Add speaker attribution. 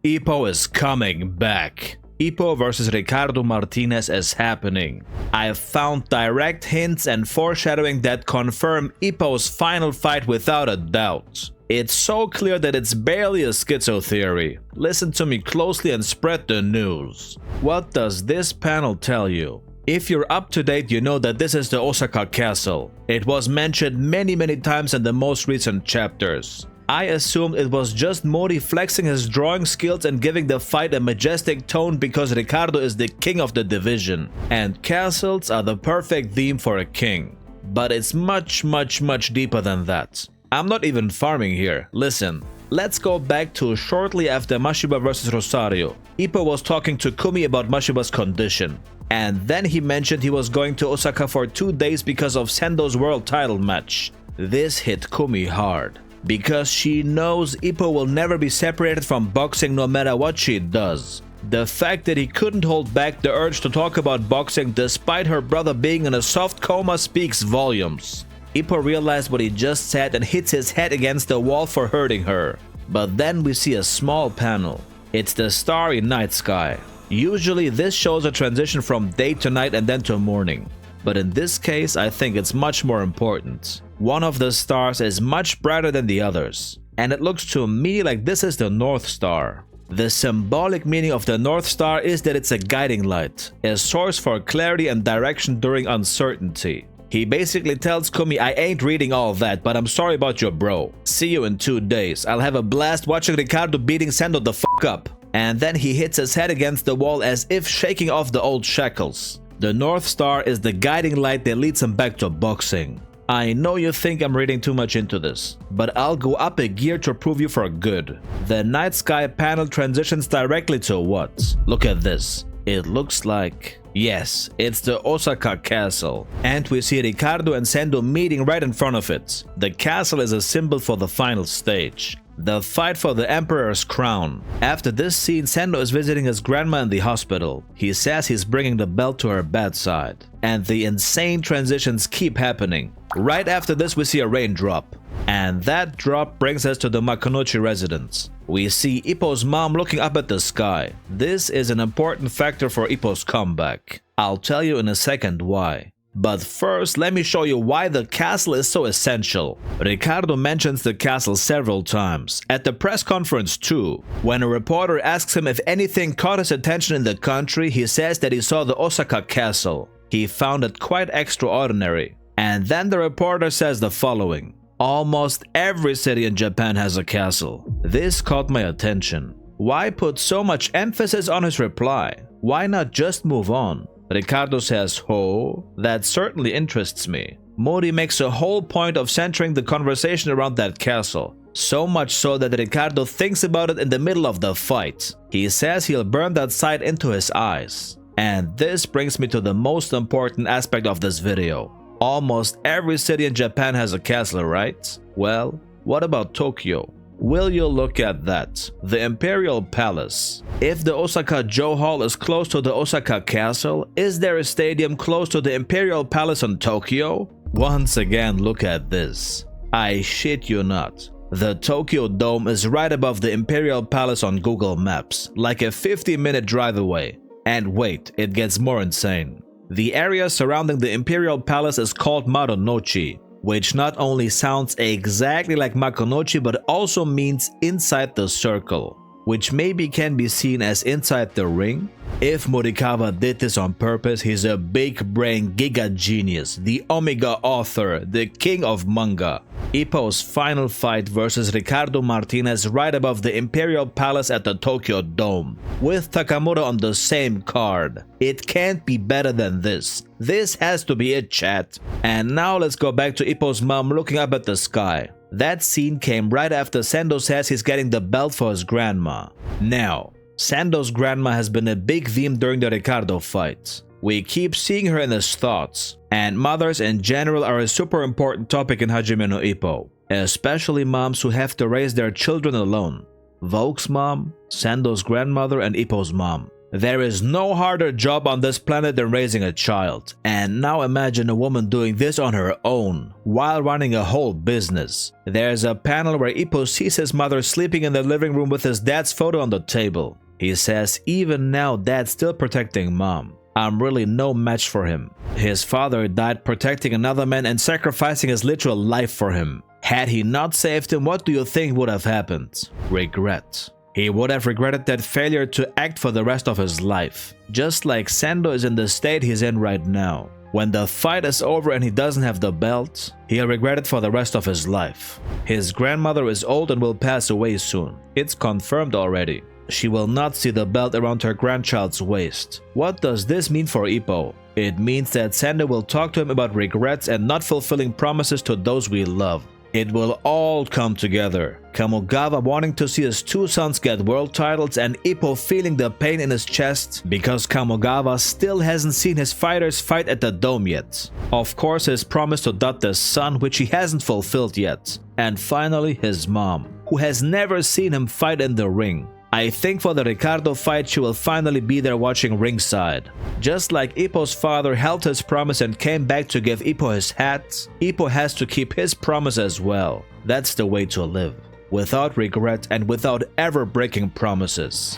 Speaker 1: Ippo is coming back. Ippo versus Ricardo Martinez is happening. I found direct hints and foreshadowing that confirm Ippo's final fight without a doubt. It's so clear that it's barely a schizo theory. Listen to me closely and spread the news. What does this panel tell you? If you're up to date, you know that this is the Osaka Castle. It was mentioned many times in the most recent chapters. I assumed it was just Mori flexing his drawing skills and giving the fight a majestic tone because Ricardo is the king of the division, and castles are the perfect theme for a king. But it's much deeper than that. I'm not even farming here. Listen, let's go back to shortly after Mashiba vs Rosario. Ippo was talking to Kumi about Mashiba's condition, and then he mentioned he was going to Osaka for 2 days because of Sendo's world title match. This hit Kumi hard, because she knows Ippo will never be separated from boxing no matter what she does. The fact that he couldn't hold back the urge to talk about boxing despite her brother being in a soft coma speaks volumes. Ippo realized what he just said and hits his head against the wall for hurting her. But then we see a small panel. It's the starry night sky. Usually this shows a transition from day to night and then to morning. But in this case, I think it's much more important. One of the stars is much brighter than the others, and it looks to me like this is the North Star. The symbolic meaning of the North Star is that it's a guiding light, a source for clarity and direction during uncertainty. He basically tells Kumi, I ain't reading all that, but I'm sorry about your bro. See you in 2 days. I'll have a blast watching Ricardo beating Sendo the fuck up. And then he hits his head against the wall as if shaking off the old shackles. The North Star is the guiding light that leads him back to boxing. I know you think I'm reading too much into this, but I'll go up a gear to prove you for good. The night sky panel transitions directly to what? Look at this. It looks like... yes, it's the Osaka Castle. And we see Ricardo and Sendo meeting right in front of it. The castle is a symbol for the final stage. The fight for the Emperor's crown. After this scene, Sendo is visiting his grandma in the hospital. He says he's bringing the belt to her bedside. And the insane transitions keep happening. Right after this, we see a raindrop. And that drop brings us to the Makunochi residence. We see Ippo's mom looking up at the sky. This is an important factor for Ippo's comeback. I'll tell you in a second why. But first, let me show you why the castle is so essential. Ricardo mentions the castle several times, at the press conference too. When a reporter asks him if anything caught his attention in the country, he says that he saw the Osaka Castle. He found it quite extraordinary. And then the reporter says the following: almost every city in Japan has a castle. This caught my attention. Why put so much emphasis on his reply? Why not just move on? Ricardo says, "Oh, that certainly interests me." Mori makes a whole point of centering the conversation around that castle. So much so that Ricardo thinks about it in the middle of the fight. He says he'll burn that sight into his eyes. And this brings me to the most important aspect of this video. Almost every city in Japan has a castle, right? Well, what about Tokyo? Will you look at that? The Imperial Palace. If the Osaka Joe Hall is close to the Osaka Castle, is there a stadium close to the Imperial Palace in Tokyo? Once again, look at this. I shit you not. The Tokyo Dome is right above the Imperial Palace on Google Maps, like a 50-minute drive away. And wait, it gets more insane. The area surrounding the Imperial Palace is called Marunouchi, which not only sounds exactly like Makunochi but also means inside the circle, which maybe can be seen as inside the ring. If Morikawa did this on purpose, he's a big brain giga genius, the Omega author, the king of manga. Ippo's final fight versus Ricardo Martinez right above the Imperial Palace at the Tokyo Dome, with Takamura on the same card. It can't be better than this. This has to be it, chat. And now let's go back to Ippo's mom looking up at the sky. That scene came right after Sendo says he's getting the belt for his grandma. Now, Sando's grandma has been a big theme during the Ricardo fight. We keep seeing her in his thoughts, and mothers in general are a super important topic in Hajime no Ippo, especially moms who have to raise their children alone. Volk's mom, Sando's grandmother, and Ippo's mom. There is no harder job on this planet than raising a child. And now imagine a woman doing this on her own, while running a whole business. There's a panel where Ippo sees his mother sleeping in the living room with his dad's photo on the table. He says even now dad's still protecting mom. I'm really no match for him. His father died protecting another man and sacrificing his literal life for him. Had he not saved him, what do you think would have happened? Regret. He would have regretted that failure to act for the rest of his life. Just like Sendo is in the state he's in right now. When the fight is over and he doesn't have the belt, he'll regret it for the rest of his life. His grandmother is old and will pass away soon. It's confirmed already. She will not see the belt around her grandchild's waist. What does this mean for Ippo? It means that Sando will talk to him about regrets and not fulfilling promises to those we love. It will all come together. Kamogawa wanting to see his two sons get world titles and Ippo feeling the pain in his chest because Kamogawa still hasn't seen his fighters fight at the dome yet. Of course, his promise to Date's son, which he hasn't fulfilled yet. And finally, his mom, who has never seen him fight in the ring. I think for the Ricardo fight she will finally be there watching ringside. Just like Ippo's father held his promise and came back to give Ippo his hat, Ippo has to keep his promise as well. That's the way to live. Without regret and without ever breaking promises.